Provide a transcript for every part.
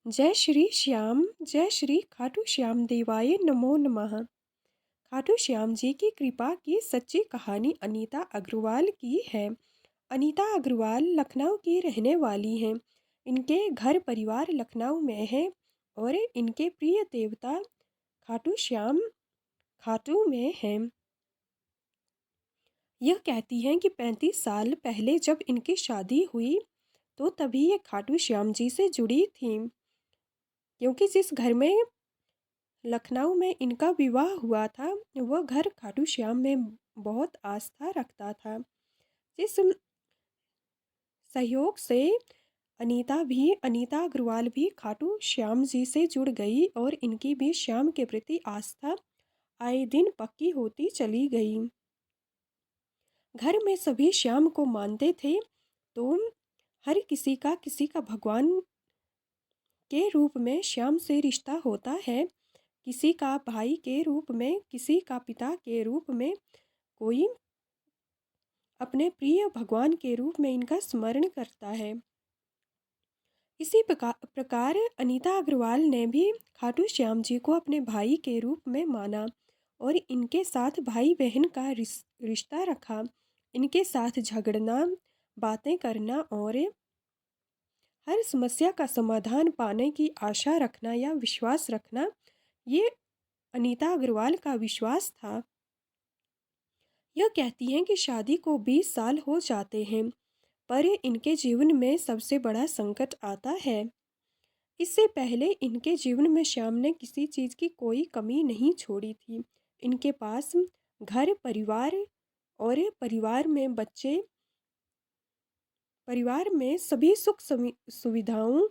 जय श्री खाटू श्याम देवाय नमो नमः। खाटू श्याम जी की कृपा की सच्ची कहानी अनीता अग्रवाल की है। अनीता अग्रवाल लखनऊ की रहने वाली हैं। इनके घर परिवार लखनऊ में है और इनके प्रिय देवता खाटू श्याम खाटू में हैं। यह कहती हैं कि 35 साल पहले जब इनकी शादी हुई तो तभी ये खाटू श्याम जी से जुड़ी थी, क्योंकि जिस घर में लखनऊ में इनका विवाह हुआ था वह घर खाटू श्याम में बहुत आस्था रखता था। जिस सहयोग से अनीता अग्रवाल भी खाटू श्याम जी से जुड़ गई और इनकी भी श्याम के प्रति आस्था आए दिन पक्की होती चली गई। घर में सभी श्याम को मानते थे तो हर किसी का भगवान के रूप में श्याम से रिश्ता होता है। किसी का भाई के रूप में, किसी का पिता के रूप में, कोई अपने प्रिय भगवान के रूप में इनका स्मरण करता है। इसी प्रकार अनीता अग्रवाल ने भी खाटू श्याम जी को अपने भाई के रूप में माना और इनके साथ भाई बहन का रिश्ता रखा। इनके साथ झगड़ना, बातें करना और हर समस्या का समाधान पाने की आशा रखना या विश्वास रखना, ये अनीता अग्रवाल का विश्वास था। यह कहती हैं कि शादी को 20 साल हो जाते हैं पर इनके जीवन में सबसे बड़ा संकट आता है। इससे पहले इनके जीवन में श्याम ने किसी चीज़ की कोई कमी नहीं छोड़ी थी। इनके पास घर परिवार और परिवार में सभी सुख सुविधाओं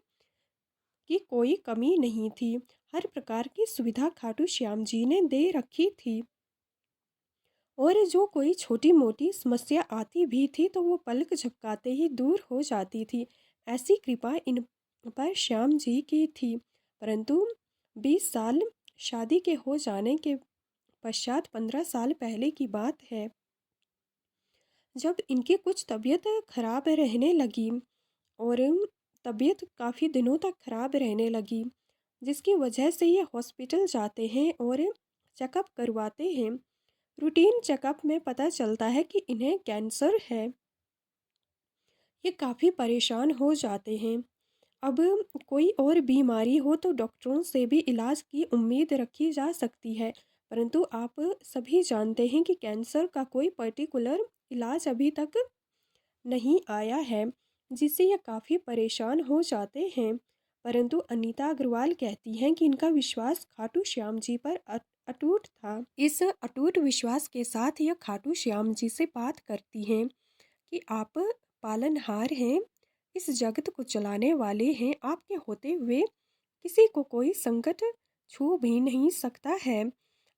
की कोई कमी नहीं थी। हर प्रकार की सुविधा खाटू श्याम जी ने दे रखी थी और जो कोई छोटी मोटी समस्या आती भी थी तो वो पलक झपकाते ही दूर हो जाती थी। ऐसी कृपा इन पर श्याम जी की थी। परंतु 20 साल शादी के हो जाने के पश्चात 15 साल पहले की बात है, जब इनकी कुछ तबीयत खराब रहने लगी और तबीयत काफ़ी दिनों तक खराब रहने लगी, जिसकी वजह से ये हॉस्पिटल जाते हैं और चेकअप करवाते हैं। रूटीन चेकअप में पता चलता है कि इन्हें कैंसर है। ये काफ़ी परेशान हो जाते हैं। अब कोई और बीमारी हो तो डॉक्टरों से भी इलाज की उम्मीद रखी जा सकती है, परंतु आप सभी जानते हैं कि कैंसर का कोई पर्टिकुलर इलाज अभी तक नहीं आया है, जिससे ये काफ़ी परेशान हो जाते हैं। परंतु अनीता अग्रवाल कहती हैं कि इनका विश्वास खाटू श्याम जी पर अटूट था। इस अटूट विश्वास के साथ यह खाटू श्याम जी से बात करती हैं कि आप पालनहार हैं, इस जगत को चलाने वाले हैं। आपके होते हुए किसी को कोई संकट छू भी नहीं सकता है।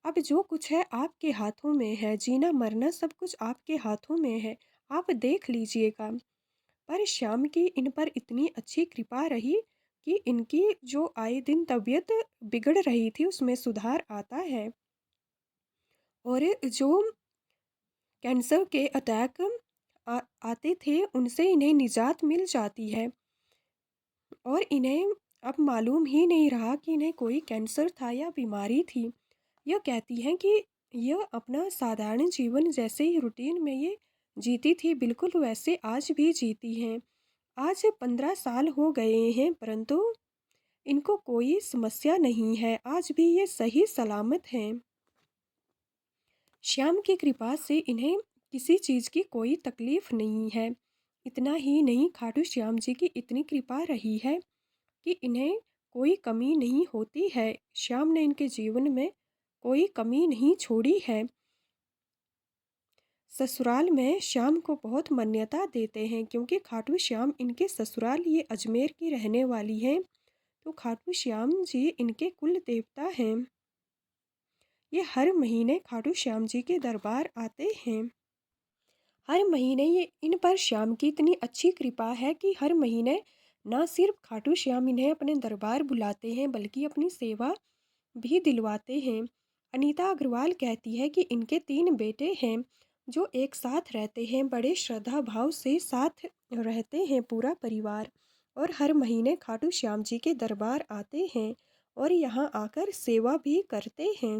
अब जो कुछ है आपके हाथों में है, जीना मरना सब कुछ आपके हाथों में है, आप देख लीजिएगा। पर श्याम की इन पर इतनी अच्छी कृपा रही कि इनकी जो आए दिन तबीयत बिगड़ रही थी उसमें सुधार आता है और जो कैंसर के अटैक आते थे उनसे इन्हें निजात मिल जाती है और इन्हें अब मालूम ही नहीं रहा कि इन्हें कोई कैंसर था या बीमारी थी। यह कहती हैं कि यह अपना साधारण जीवन जैसे ही रूटीन में ये जीती थी, बिल्कुल वैसे आज भी जीती हैं। आज 15 साल हो गए हैं परंतु इनको कोई समस्या नहीं है, आज भी ये सही सलामत हैं। श्याम की कृपा से इन्हें किसी चीज़ की कोई तकलीफ नहीं है। इतना ही नहीं, खाटू श्याम जी की इतनी कृपा रही है कि इन्हें कोई कमी नहीं होती है। श्याम ने इनके जीवन में कोई कमी नहीं छोड़ी है। ससुराल में श्याम को बहुत मान्यता देते हैं क्योंकि खाटू श्याम इनके ससुराल ये अजमेर की रहने वाली हैं, तो खाटू श्याम जी इनके कुल देवता हैं। ये हर महीने खाटू श्याम जी के दरबार आते हैं। हर महीने ये इन पर श्याम की इतनी अच्छी कृपा है कि हर महीने न सिर्फ खाटू श्याम इन्हें अपने दरबार बुलाते हैं बल्कि अपनी सेवा भी दिलवाते हैं। अनीता अग्रवाल कहती है कि इनके 3 बेटे हैं जो एक साथ रहते हैं, बड़े श्रद्धा भाव से साथ रहते हैं पूरा परिवार। और हर महीने खाटू श्याम जी के दरबार आते हैं और यहाँ आकर सेवा भी करते हैं।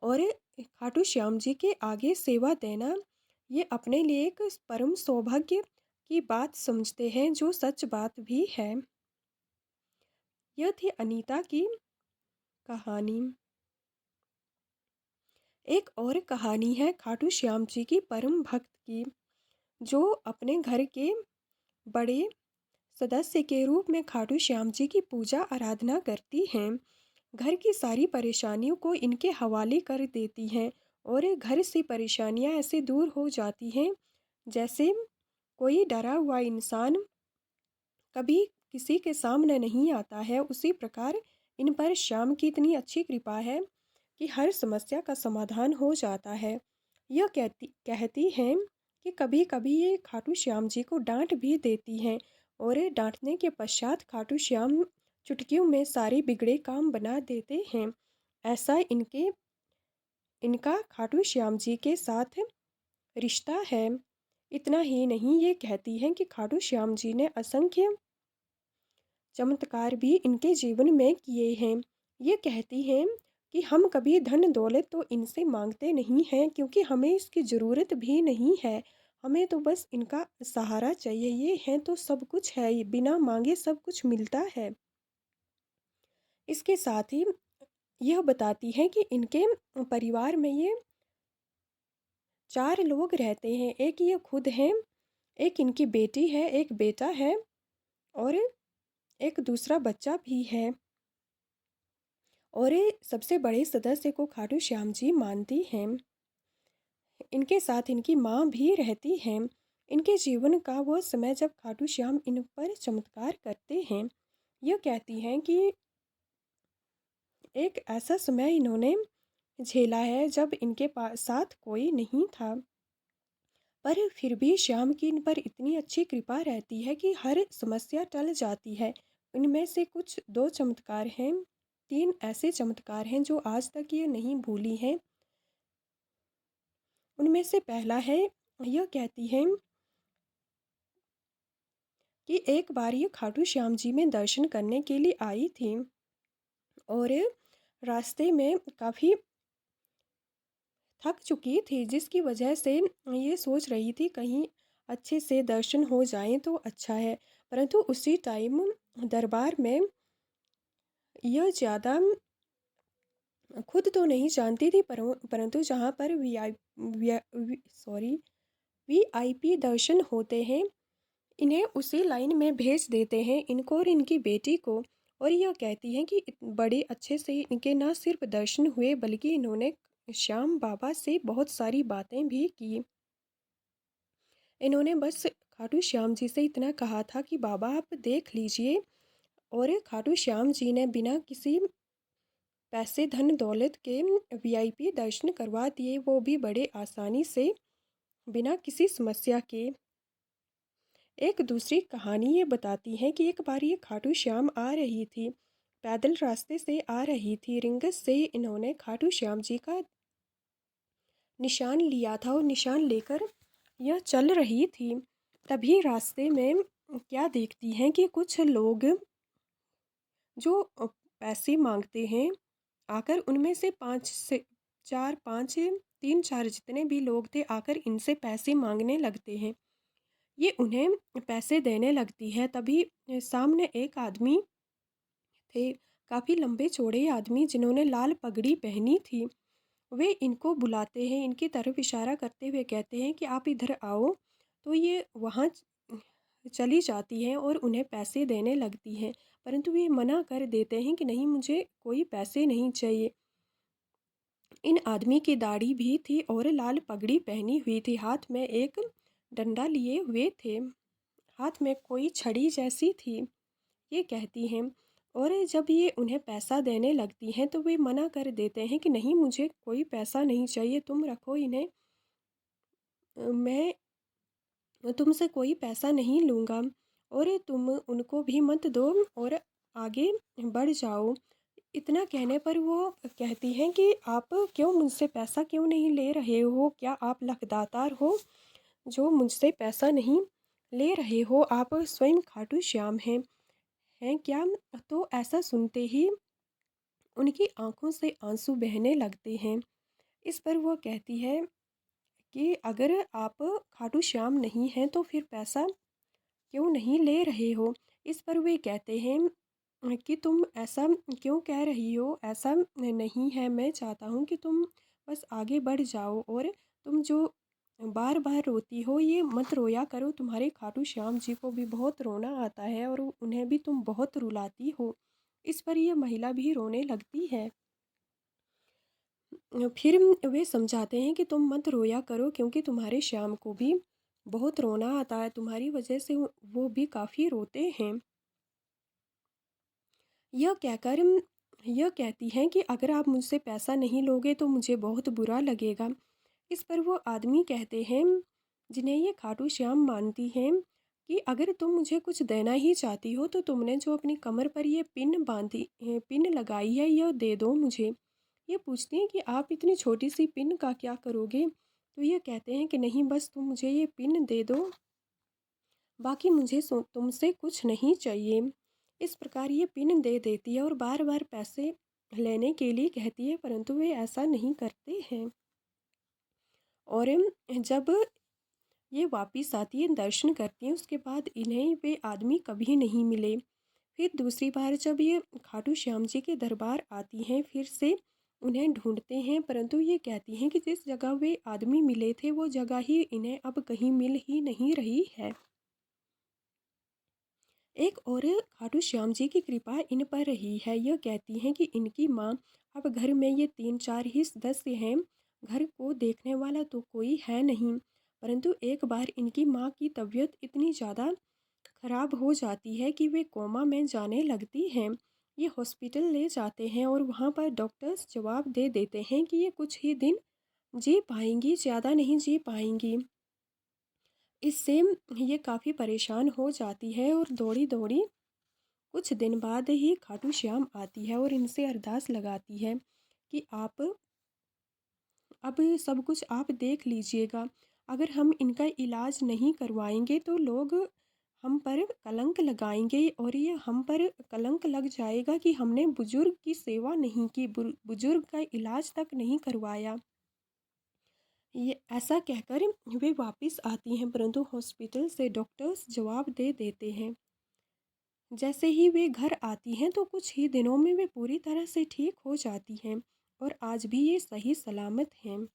और खाटू श्याम जी के आगे सेवा देना ये अपने लिए एक परम सौभाग्य की बात समझते हैं, जो सच बात भी है। यह थी अनीता की कहानी। एक और कहानी है खाटू श्याम जी की परम भक्त की, जो अपने घर के बड़े सदस्य के रूप में खाटू श्याम जी की पूजा आराधना करती हैं। घर की सारी परेशानियों को इनके हवाले कर देती हैं और घर से परेशानियां ऐसे दूर हो जाती हैं जैसे कोई डरा हुआ इंसान कभी किसी के सामने नहीं आता है। उसी प्रकार इन पर श्याम की इतनी अच्छी कृपा है कि हर समस्या का समाधान हो जाता है। यह कहती हैं कि कभी कभी ये खाटू श्याम जी को डांट भी देती हैं और डांटने के पश्चात खाटू श्याम चुटकियों में सारे बिगड़े काम बना देते हैं। ऐसा इनका खाटू श्याम जी के साथ रिश्ता है। इतना ही नहीं, ये कहती हैं कि खाटू श्याम जी ने असंख्य चमत्कार भी इनके जीवन में किए हैं। ये कहती हैं कि हम कभी धन दौलत तो इनसे मांगते नहीं हैं, क्योंकि हमें इसकी ज़रूरत भी नहीं है। हमें तो बस इनका सहारा चाहिए। ये हैं तो सब कुछ है, बिना मांगे सब कुछ मिलता है। इसके साथ ही यह बताती हैं कि इनके परिवार में ये 4 लोग रहते हैं। एक ये खुद हैं, एक इनकी बेटी है, एक बेटा है और एक दूसरा बच्चा भी है। और सबसे बड़े सदस्य को खाटू श्याम जी मानती हैं। इनके साथ इनकी माँ भी रहती हैं। इनके जीवन का वो समय जब खाटू श्याम इन पर चमत्कार करते हैं। यह कहती हैं कि एक ऐसा समय इन्होंने झेला है जब इनके पास साथ कोई नहीं था, पर फिर भी श्याम की इन पर इतनी अच्छी कृपा रहती है कि हर समस्या टल जाती है। इनमें से कुछ 2 चमत्कार हैं, 3 ऐसे चमत्कार हैं जो आज तक ये नहीं भूली हैं। उनमें से पहला है, यह कहती हैं कि एक बार ये खाटू श्याम जी में दर्शन करने के लिए आई थी और रास्ते में काफ़ी थक चुकी थी, जिसकी वजह से ये सोच रही थी कहीं अच्छे से दर्शन हो जाएं तो अच्छा है। परंतु उसी टाइम दरबार में यह ज़्यादा खुद तो नहीं जानती थी, परंतु जहाँ पर वीआईपी दर्शन होते हैं, इन्हें उसी लाइन में भेज देते हैं, इनको और इनकी बेटी को। और यह कहती हैं कि बड़े अच्छे से इनके न सिर्फ दर्शन हुए, बल्कि इन्होंने श्याम बाबा से बहुत सारी बातें भी की। इन्होंने बस खाटू श्याम जी से इतना कहा था कि बाबा आप देख लीजिए, और खाटू श्याम जी ने बिना किसी पैसे धन दौलत के वीआईपी दर्शन करवा दिए, वो भी बड़े आसानी से, बिना किसी समस्या के। एक दूसरी कहानी ये बताती है कि एक बार ये खाटू श्याम आ रही थी, पैदल रास्ते से आ रही थी। रिंगस से इन्होंने खाटू श्याम जी का निशान लिया था और निशान लेकर यह चल रही थी। तभी रास्ते में क्या देखती हैं कि कुछ लोग जो पैसे मांगते हैं आकर, उनमें से 5 से 4 5 3 4 जितने भी लोग थे आकर इनसे पैसे मांगने लगते हैं। ये उन्हें पैसे देने लगती है। तभी सामने एक आदमी थे, काफ़ी लंबे चौड़े आदमी जिन्होंने लाल पगड़ी पहनी थी। वे इनको बुलाते हैं, इनकी तरफ इशारा करते हुए कहते हैं कि आप इधर आओ। तो ये वहाँ चली जाती हैं और उन्हें पैसे देने लगती हैं, परंतु ये मना कर देते हैं कि नहीं, मुझे कोई पैसे नहीं चाहिए। इन आदमी की दाढ़ी भी थी और लाल पगड़ी पहनी हुई थी, हाथ में एक डंडा लिए हुए थे, हाथ में कोई छड़ी जैसी थी। ये कहती हैं, और जब ये उन्हें पैसा देने लगती हैं तो वे मना कर देते हैं कि नहीं, मुझे कोई पैसा नहीं चाहिए, तुम रखो इन्हें, मैं तुमसे कोई पैसा नहीं लूँगा, और तुम उनको भी मत दो और आगे बढ़ जाओ। इतना कहने पर वो कहती हैं कि आप क्यों मुझसे पैसा क्यों नहीं ले रहे हो? क्या आप लखदातार हो जो मुझसे पैसा नहीं ले रहे हो, आप स्वयं खाटू श्याम हैं क्या? तो ऐसा सुनते ही उनकी आंखों से आंसू बहने लगते हैं। इस पर वो कहती है कि अगर आप खाटू श्याम नहीं हैं तो फिर पैसा क्यों नहीं ले रहे हो? इस पर वे कहते हैं कि तुम ऐसा क्यों कह रही हो? ऐसा नहीं है, मैं चाहता हूँ कि तुम बस आगे बढ़ जाओ और तुम जो बार बार रोती हो ये मत रोया करो। तुम्हारे खाटू श्याम जी को भी बहुत रोना आता है और उन्हें भी तुम बहुत रुलाती हो। इस पर यह महिला भी रोने लगती है। फिर वे समझाते हैं कि तुम मत रोया करो क्योंकि तुम्हारे श्याम को भी बहुत रोना आता है, तुम्हारी वजह से वो भी काफ़ी रोते हैं। यह कहकर यह कहती हैं कि अगर आप मुझसे पैसा नहीं लोगे तो मुझे बहुत बुरा लगेगा। इस पर वो आदमी कहते हैं, जिन्हें ये खाटू श्याम मानती हैं, कि अगर तुम मुझे कुछ देना ही चाहती हो तो तुमने जो अपनी कमर पर ये पिन लगाई है यह दे दो मुझे। ये पूछती हैं कि आप इतनी छोटी सी पिन का क्या करोगे? तो ये कहते हैं कि नहीं, बस तुम मुझे ये पिन दे दो, बाकी मुझे तुमसे कुछ नहीं चाहिए। इस प्रकार ये पिन दे देती है और बार बार पैसे लेने के लिए कहती है, परंतु वे ऐसा नहीं करते हैं। और जब ये वापस आती है, दर्शन करती हैं, उसके बाद इन्हें वे आदमी कभी नहीं मिले। फिर दूसरी बार जब ये खाटू श्याम जी के दरबार आती हैं, फिर से उन्हें ढूंढते हैं, परंतु ये कहती हैं कि जिस जगह वे आदमी मिले थे वो जगह ही इन्हें अब कहीं मिल ही नहीं रही है। एक और खाटू श्याम जी की कृपा इन पर रही है। यह कहती हैं कि इनकी माँ, अब घर में ये 3-4 ही सदस्य हैं, घर को देखने वाला तो कोई है नहीं, परंतु एक बार इनकी माँ की तबीयत इतनी ज़्यादा खराब हो जाती है कि वे कोमा में जाने लगती हैं। ये हॉस्पिटल ले जाते हैं और वहाँ पर डॉक्टर्स जवाब दे देते हैं कि ये कुछ ही दिन जी पाएंगी, ज़्यादा नहीं जी पाएंगी। इससे ये काफ़ी परेशान हो जाती है और दौड़ी दौड़ी कुछ दिन बाद ही खाटू श्याम आती है और इनसे अरदास लगाती है कि आप अब सब कुछ आप देख लीजिएगा। अगर हम इनका इलाज नहीं करवाएंगे तो लोग हम पर कलंक लगाएंगे और ये हम पर कलंक लग जाएगा कि हमने बुजुर्ग की सेवा नहीं की, बुजुर्ग का इलाज तक नहीं करवाया। ये ऐसा कहकर वे वापस आती हैं, परंतु हॉस्पिटल से डॉक्टर्स जवाब दे देते हैं। जैसे ही वे घर आती हैं तो कुछ ही दिनों में वे पूरी तरह से ठीक हो जाती हैं और आज भी ये सही सलामत हैं।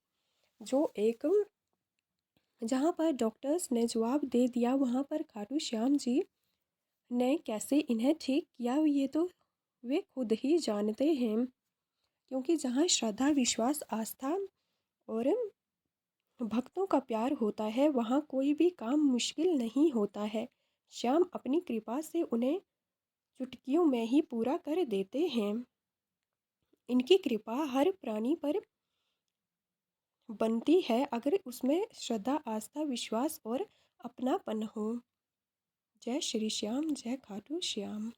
जो एक जहाँ पर डॉक्टर्स ने जवाब दे दिया, वहाँ पर खाटू श्याम जी ने कैसे इन्हें ठीक किया ये तो वे खुद ही जानते हैं, क्योंकि जहाँ श्रद्धा, विश्वास, आस्था और भक्तों का प्यार होता है वहाँ कोई भी काम मुश्किल नहीं होता है। श्याम अपनी कृपा से उन्हें चुटकियों में ही पूरा कर देते हैं। इनकी कृपा हर प्राणी पर बनती है अगर उसमें श्रद्धा, आस्था, विश्वास और अपनापन हो। जय श्री श्याम, जय खाटू श्याम।